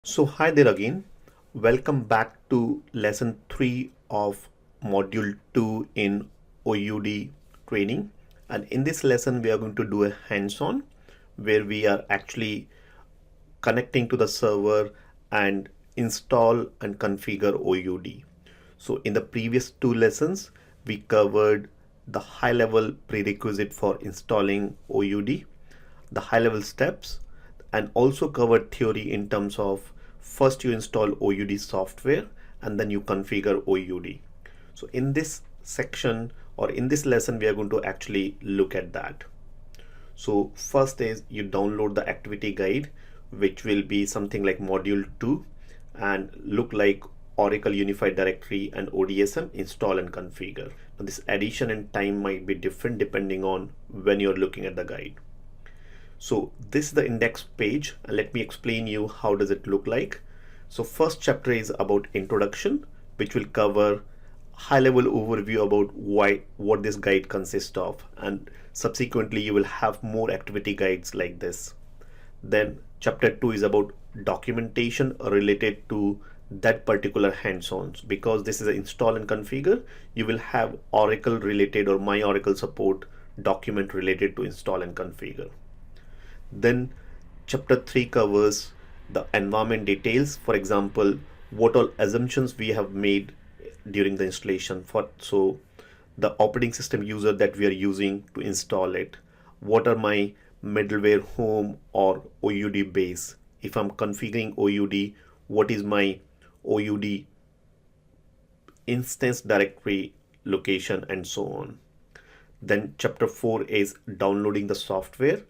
So hi there again. Welcome back to lesson 3 of module 2 in OUD training. And in this lesson we are going to do a hands-on where we are actually connecting to the server and install and configure OUD. So in the previous two lessons we covered the high level prerequisite for installing OUD, the high level steps, and also covered theory in terms of first you install OUD software and then you configure OUD. So in this section or in this lesson we are going to actually look at that. So first is you download the activity guide, which will be something like module 2 and look like Oracle Unified Directory and ODSM install and configure. Now this addition and time might be different depending on when you're looking at the guide. So this is the index page. Let me explain you how does it look like. So first chapter is about introduction, which will cover high level overview about what this guide consists of, and subsequently you will have more activity guides like this. Then chapter 2 is about documentation related to that particular hands-ons. Because this is an install and configure, you will have Oracle related or my Oracle support document related to install and configure. Then chapter 3 covers the environment details. For example, what all assumptions we have made during the installation. So the operating system user that we are using to install it. What are my middleware home or OUD base? If I'm configuring OUD, what is my OUD instance directory location and so on. Then chapter 4 is downloading the software.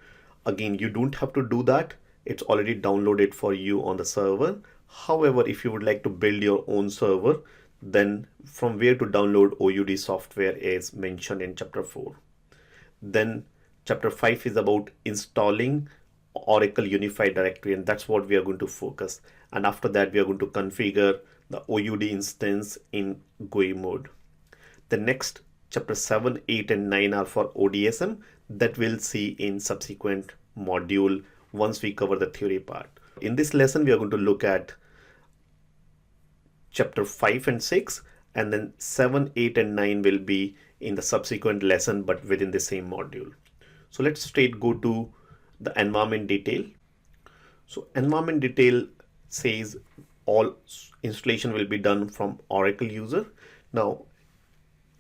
Again, you don't have to do that. It's already downloaded for you on the server. However, if you would like to build your own server, then from where to download OUD software is mentioned in chapter 4. Then chapter 5 is about installing Oracle Unified Directory, and that's what we are going to focus. And after that, we are going to configure the OUD instance in GUI mode. The next chapter 7, 8, and 9 are for ODSM that we'll see in subsequent module once we cover the theory part. In this lesson, we are going to look at chapter 5 and 6, and then 7, 8, and 9 will be in the subsequent lesson but within the same module. So let's straight go to the environment detail. So environment detail says all installation will be done from Oracle user. Now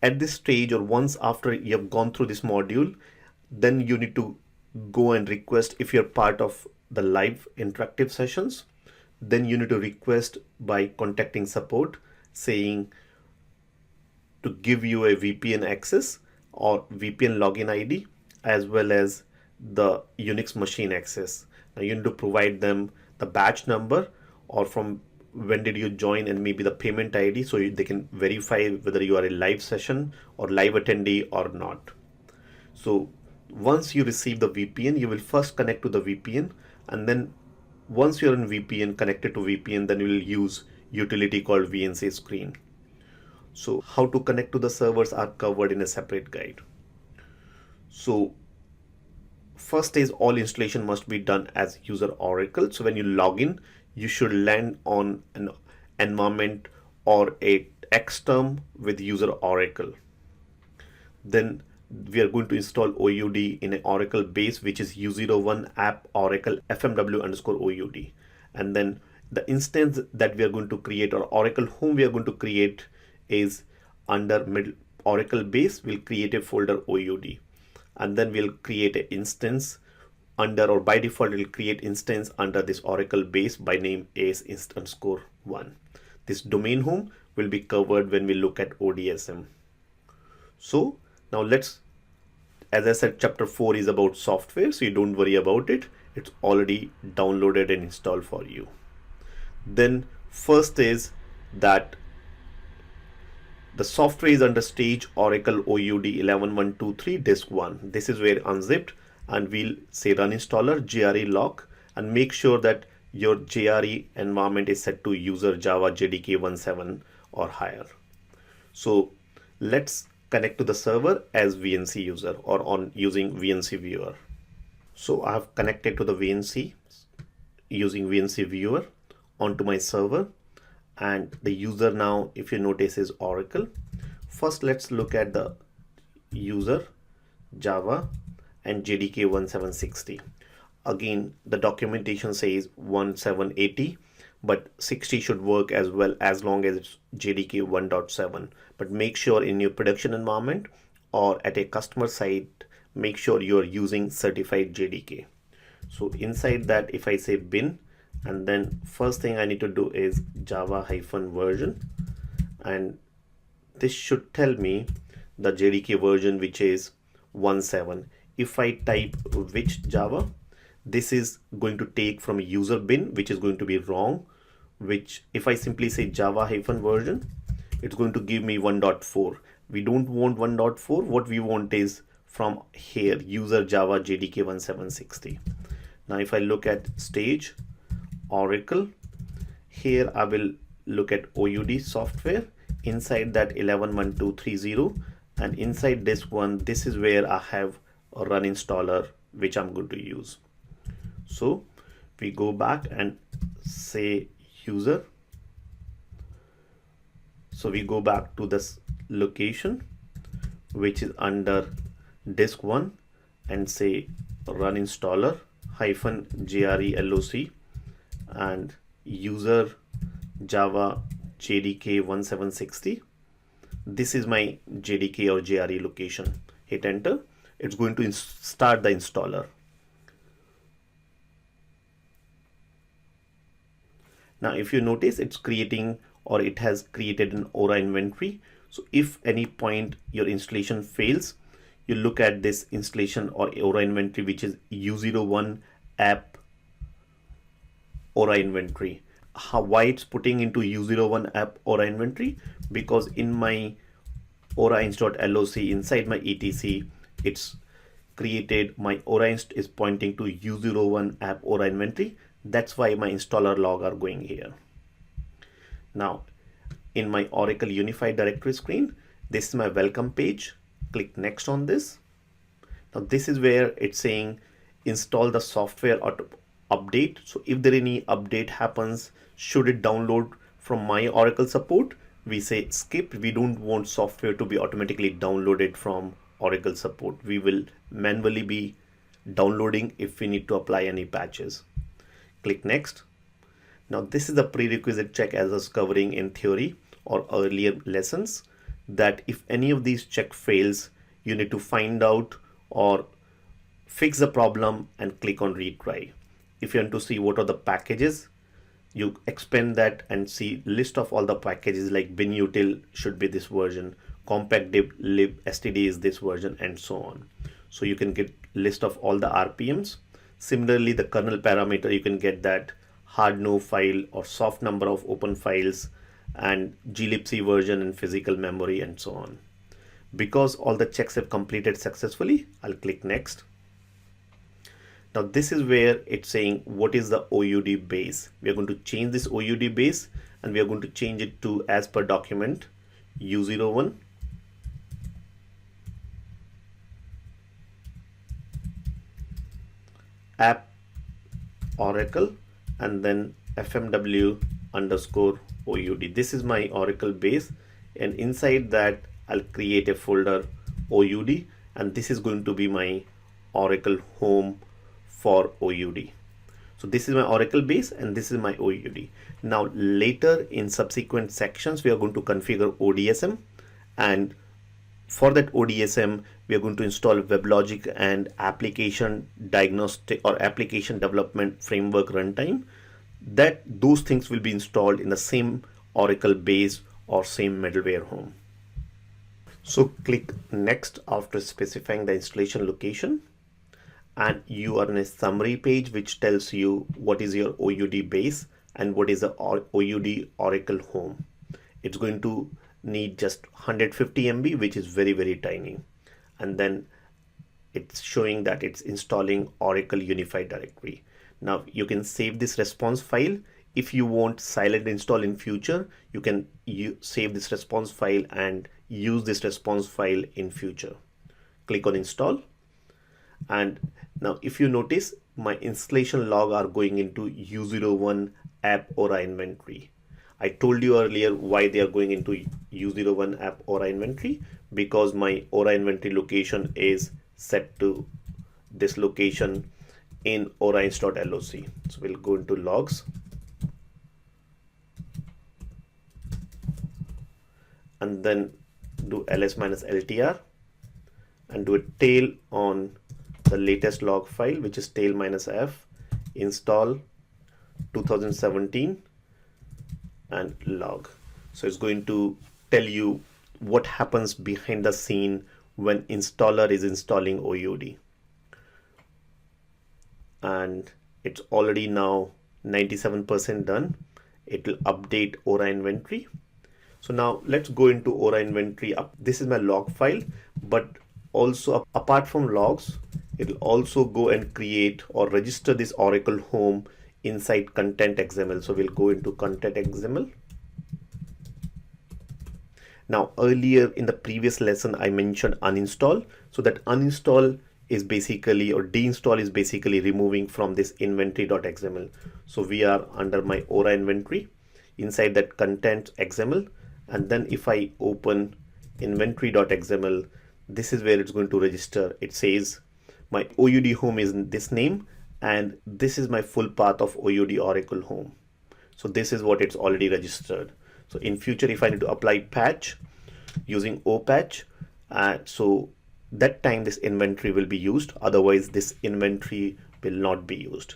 at this stage or once after you have gone through this module, then you need to go and request. If you're part of the live interactive sessions, then you need to request by contacting support saying to give you a VPN access or VPN login ID as well as the Unix machine access. Now you need to provide them the batch number or from when did you join and maybe the payment ID so they can verify whether you are a live session or live attendee or not. So once you receive the VPN, you will first connect to the VPN, and then once you're in VPN, connected to VPN, then you will use utility called VNC screen. So how to connect to the servers are covered in a separate guide. So first is all installation must be done as user Oracle. So when you log in, you should land on an environment or a xterm with user Oracle. Then we are going to install OUD in an Oracle base, which is U01 app Oracle FMW underscore OUD. And then the instance that we are going to create or Oracle home we are going to create is under Oracle base. We'll create a folder OUD, and then we'll create an instance under, or by default it will create instance under this Oracle base by name as inst_1. This domain home will be covered when we look at ODSM. So now let's, as I said, chapter 4 is about software, so you don't worry about it. It's already downloaded and installed for you. Then first is that the software is under stage Oracle OUD 11123 disk 1. This is where unzipped, and we'll say run installer JRE lock and make sure that your JRE environment is set to user Java JDK 17 or higher. So let's connect to the server as VNC user or on using VNC viewer. So I have connected to the VNC using VNC viewer. onto my server, and the user now, if you notice, is Oracle. First, let's look at the user, Java, and JDK 1760. Again, the documentation says 1780, but 60 should work as well as long as it's JDK 1.7. But make sure in your production environment or at a customer site, make sure you're using certified JDK. So inside that, if I say bin, and then first thing I need to do is Java -version, and this should tell me the JDK version, which is 1.7. If I type which Java, this is going to take from user bin, which is going to be wrong, which if I simply say Java -version, it's going to give me 1.4. We don't want 1.4. What we want is from here, user Java JDK 1760. Now, if I look at stage, Oracle, here I will look at OUD software. Inside that 111230, and inside this one, this is where I have a run installer which I'm going to use. So we go back and say user. So we go back to this location which is under disk 1 and say run installer -jreloc and user Java JDK 1760. This is my JDK or JRE location. Hit enter. It's going to start the installer. Now, if you notice, it's creating, or it has created an Aura inventory. So if any point your installation fails, you look at this installation or Aura inventory, which is U01 app Aura inventory. Why it's putting into U01 app Aura inventory? Because in my Aura inst.loc inside my etc, it's created my Aura inst is pointing to U01 app Aura inventory. That's why my installer log are going here. Now, in my Oracle Unified Directory screen, this is my welcome page. Click next on this. Now, this is where it's saying install the software auto update. So if there any update happens, should it download from my Oracle support? We say skip. We don't want software to be automatically downloaded from Oracle support. We will manually be downloading if we need to apply any patches. Click next. Now, this is the prerequisite check as I was covering in theory or earlier lessons, that if any of these check fails, you need to find out or fix the problem and click on retry. If you want to see what are the packages, you expand that and see list of all the packages like binutil should be this version, compact lib std is this version, and so on. So you can get list of all the RPMs. Similarly, the kernel parameter, you can get that hard no file or soft number of open files and glibc version and physical memory and so on. Because all the checks have completed successfully, I'll click next. Now, this is where it's saying what is the OUD base. We are going to change this OUD base and we are going to change it to as per document U01 app Oracle and then fmw underscore OUD. This is my Oracle base, and inside that I'll create a folder OUD, and this is going to be my Oracle home for OUD. So this is my Oracle base and this is my OUD. Now later in subsequent sections, we are going to configure ODSM, and for that ODSM, we are going to install WebLogic and application diagnostic or application development framework runtime. Those things will be installed in the same Oracle base or same middleware home. So click next after specifying the installation location, and you are in a summary page which tells you what is your OUD base and what is the OUD Oracle home. It's going to need just 150 MB, which is very, very tiny. And then it's showing that it's installing Oracle Unified Directory. Now you can save this response file. If you want silent install in future, you can save this response file and use this response file in future. Click on install. And now if you notice, my installation log are going into U01 app Aura inventory. I told you earlier why they are going into U01 app Aura inventory, because my Aura inventory location is set to this location in aura.loc. So we'll go into logs and then do ls minus ltr and do a tail on the latest log file, which is tail minus f install 2017 and log. So it's going to tell you what happens behind the scene when installer is installing OUD. And it's already now 97% done. It will update Aura inventory. So now let's go into Aura inventory. This is my log file, but also apart from logs, it will also go and create or register this Oracle home inside content XML. So we'll go into content XML. Now earlier in the previous lesson, I mentioned uninstall. So that uninstall is basically, or deinstall is basically removing from this inventory.xml. So we are under my Aura inventory inside that content XML. And then if I open inventory.xml, this is where it's going to register. It says my OUD home is this name, and this is my full path of OUD Oracle home. So this is what it's already registered. So in future, if I need to apply patch using opatch, so that time this inventory will be used. Otherwise, this inventory will not be used.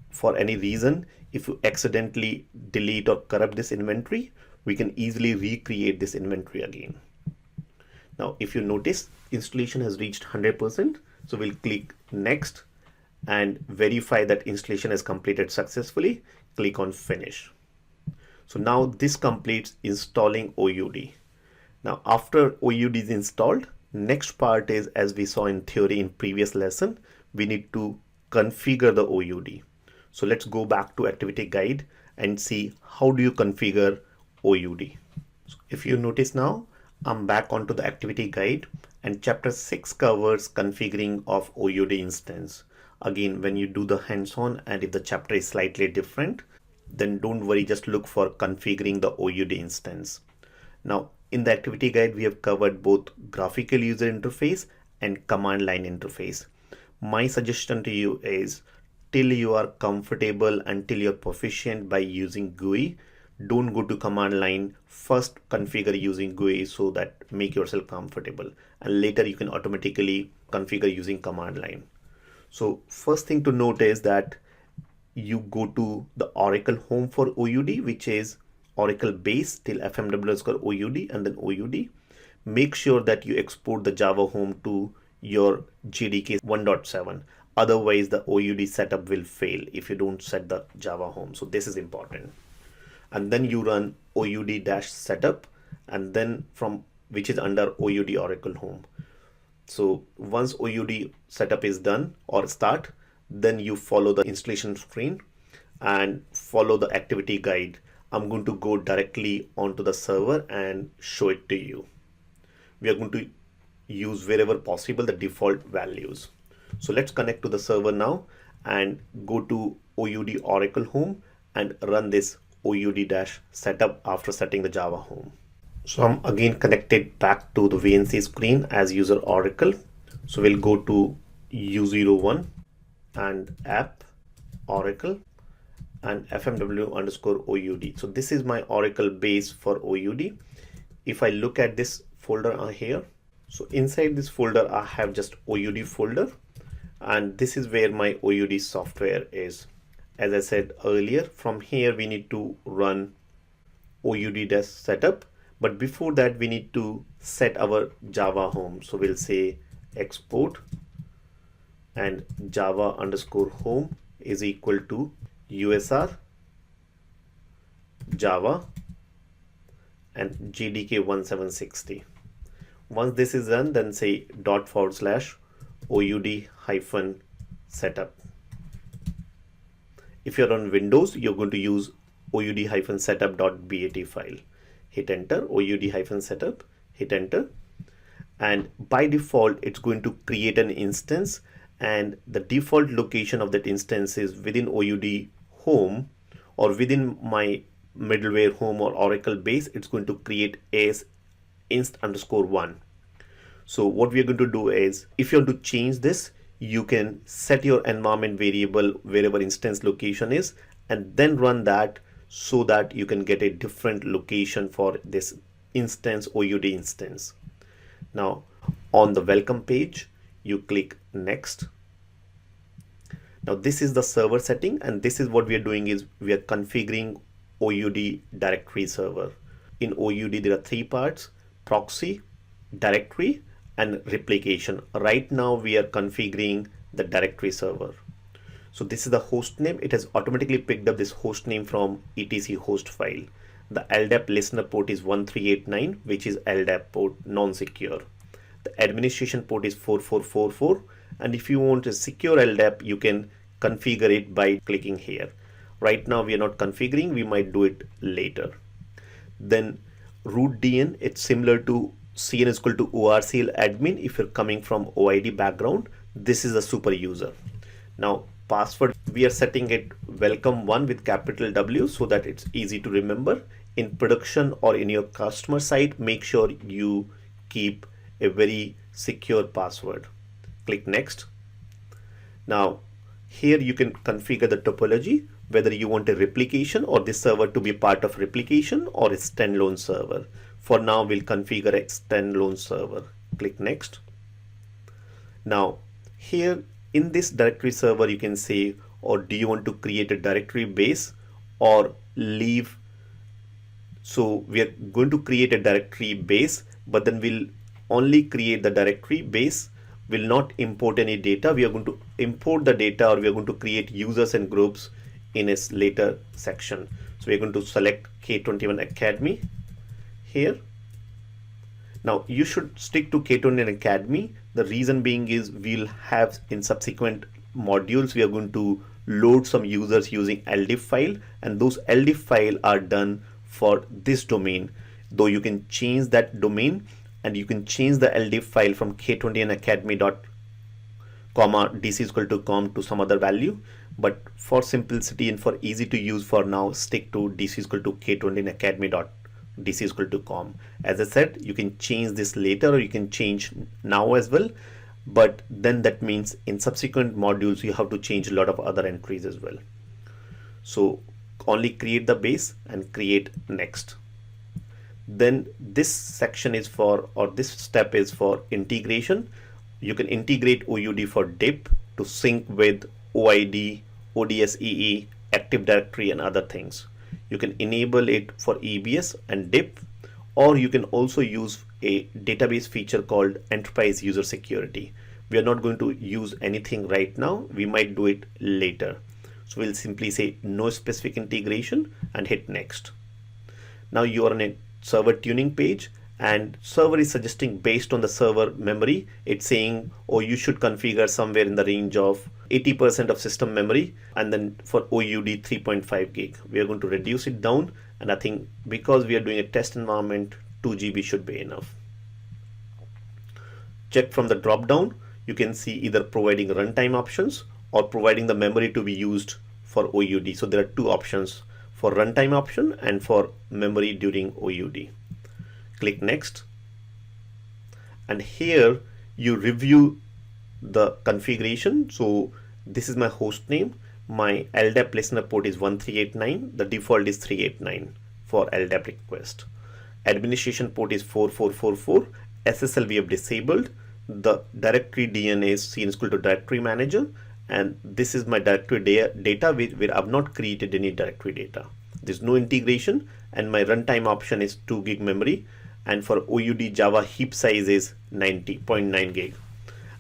For any reason, if you accidentally delete or corrupt this inventory, we can easily recreate this inventory again. Now, if you notice, installation has reached 100%. So we'll click next and verify that installation is completed successfully. Click on finish. So now this completes installing OUD. Now after OUD is installed, next part is, as we saw in theory in previous lesson, we need to configure the OUD. So let's go back to activity guide and see how do you configure OUD. So if you notice now, I'm back onto the activity guide, and chapter 6 covers configuring of OUD instance. Again, when you do the hands-on and if the chapter is slightly different, then don't worry, just look for configuring the OUD instance. Now in the activity guide, we have covered both graphical user interface and command line interface. My suggestion to you is, till you are comfortable, until you're proficient by using GUI, don't go to command line. First configure using GUI so that make yourself comfortable, and later you can automatically configure using command line. So first thing to note is that you go to the Oracle home for OUD, which is Oracle base till fmw_OUD and then OUD. Make sure that you export the Java home to your JDK 1.7. Otherwise the OUD setup will fail if you don't set the Java home. So this is important. And then you run OUD-setup, and then from which is under OUD Oracle home. So once OUD setup is done or start, then you follow the installation screen and follow the activity guide. I'm going to go directly onto the server and show it to you. We are going to use wherever possible the default values. So let's connect to the server now and go to OUD Oracle home and run this OUD-setup after setting the Java home. So I'm again connected back to the VNC screen as user Oracle. So we'll go to U01 and app Oracle and fmw_OUD. So this is my Oracle base for OUD. If I look at this folder here, so inside this folder I have just OUD folder, and this is where my OUD software is. As I said earlier, from here we need to run OUD-setup, but before that we need to set our Java home. So we'll say export and Java_home is equal to USR Java and JDK 1760. Once this is done, then say /OUD-setup. If you're on Windows, you're going to use OUD-setup.bat file. Hit enter, OUD-setup, hit enter. And by default, it's going to create an instance, and the default location of that instance is within OUD home or within my middleware home or Oracle base, it's going to create as inst_1. So what we are going to do is, if you want to change this, you can set your environment variable wherever instance location is, and then run that so that you can get a different location for this instance OUD instance. Now on the welcome page, you click next. Now this is the server setting, and this is what we are doing is we are configuring OUD directory server. In OUD there are three parts: proxy, directory, and replication. Right now we are configuring the directory server. So this is the host name. It has automatically picked up this host name from etc host file. The LDAP listener port is 1389, which is LDAP port, non-secure. The administration port is 4444, and if you want a secure LDAP, you can configure it by clicking here. Right now we are not configuring, we might do it later. Then root DN, it's similar to CN is equal to ORCL admin. If you're coming from OID background, this is a super user. Now password, we are setting it welcome1 with capital W so that it's easy to remember. In production or in your customer site, make sure you keep a very secure password. Click next. Now here you can configure the topology, whether you want a replication or this server to be part of replication or a standalone server. For now we'll configure a standalone server. Click next. Now here in this directory server you can say, or do you want to create a directory base or leave? So we are going to create a directory base, but then we'll only create the directory base, will not import any data. We are going to import the data, or we are going to create users and groups in a later section. So we're going to select K21 Academy here. Now you should stick to K21 Academy. The reason being is we'll have in subsequent modules, we are going to load some users using LDIF file, and those LDIF file are done for this domain, though you can change that domain and you can change the LDIF file from k21academy.com to some other value, but for simplicity and for easy to use, for now stick to k21academy.com. As I said, you can change this later or you can change now as well, but then that means in subsequent modules you have to change a lot of other entries as well. So only create the base and create next. Then this section is for, or this step is for integration. You can integrate OUD for DIP to sync with OID, ODSEE, Active Directory and other things. You can enable it for EBS and DIP, or you can also use a database feature called Enterprise User Security. We are not going to use anything right now. We might do it later. So we'll simply say no specific integration and hit next. Now you are on a server tuning page, and server is suggesting based on the server memory. It's saying, oh, you should configure somewhere in the range of 80% of system memory, and then for OUD 3.5 gig. We are going to reduce it down, and I think because we are doing a test environment, 2 GB should be enough. Check from the drop down. You can see either providing runtime options or providing the memory to be used for OUD. So there are two options, for runtime option and for memory during OUD. Click next, and here you review the configuration. So this is my host name. My LDAP listener port is 1389. The default is 389 for LDAP request. Administration port is 4444. SSL we have disabled. The directory DN is CN is equal to directory manager, and this is my directory data where I've not created any directory data. There's no integration, and my runtime option is 2 gig memory, and for OUD Java heap size is 90.9 gig,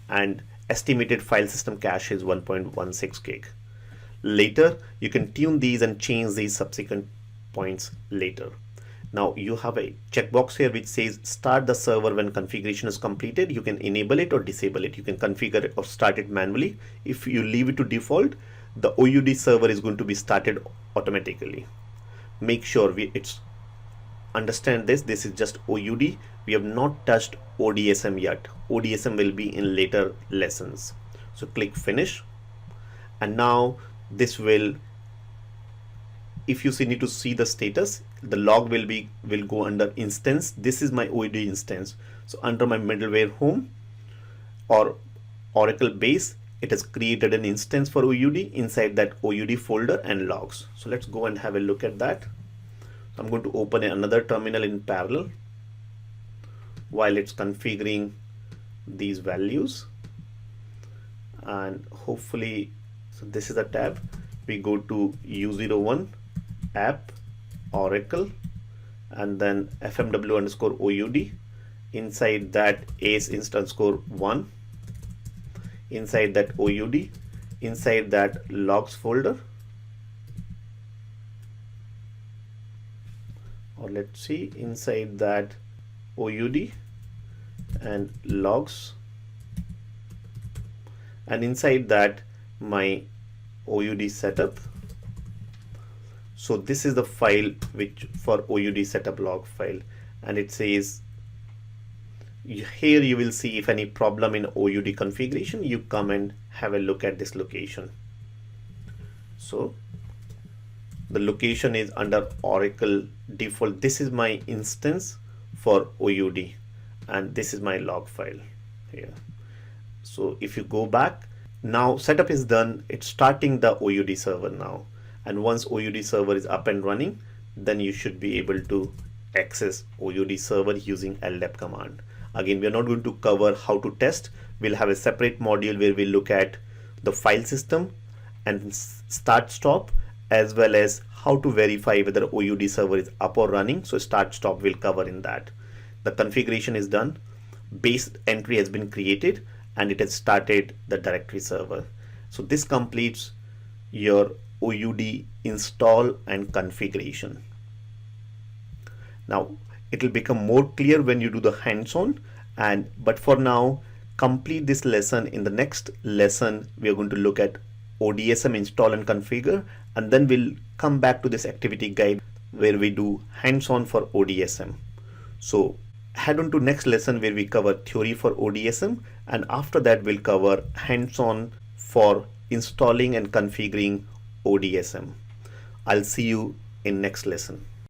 and estimated file system cache is 1.16 gig. Later you can tune these and change these subsequent points later. Now you have a checkbox here which says start the server when configuration is completed. You can enable it or disable it. You can configure it or start it manually. If you leave it to default, the OUD server is going to be started automatically. Make sure it's understand this is just OUD. We have not touched ODSM yet. ODSM will be in later lessons. So click finish, and now this will if you need to see the status, the log will go under instance. This is my OUD instance. So under my middleware home or Oracle base, it has created an instance for OUD. Inside that OUD folder and logs. So let's go and have a look at that. I'm going to open another terminal in parallel while it's configuring these values, and hopefully, so this is a tab. We go to U01 app Oracle and then fmw underscore OUD. Inside that ACE inst underscore 1. Inside that OUD. Inside that logs folder, or let's see, inside that OUD and logs, and inside that my OUD setup. So this is the file which for OUD setup log file, and it says here you will see if any problem in OUD configuration, you come and have a look at this location. So the location is under Oracle default. This is my instance for OUD, and this is my log file here. So if you go back, now setup is done. It's starting the OUD server now, and once OUD server is up and running, then you should be able to access OUD server using ldep command. Again, we are not going to cover how to test. We'll have a separate module where we look at the file system and start stop, as well as how to verify whether OUD server is up or running. So start stop will cover in that. The configuration is done, base entry has been created, and it has started the directory server. So this completes your OUD install and configuration. Now it will become more clear when you do the hands-on, but for now, complete this lesson. In the next lesson, we are going to look at ODSM install and configure, and then we'll come back to this activity guide where we do hands-on for ODSM. So head on to next lesson where we cover theory for ODSM, and after that we'll cover hands-on for installing and configuring ODSM. I'll see you in next lesson.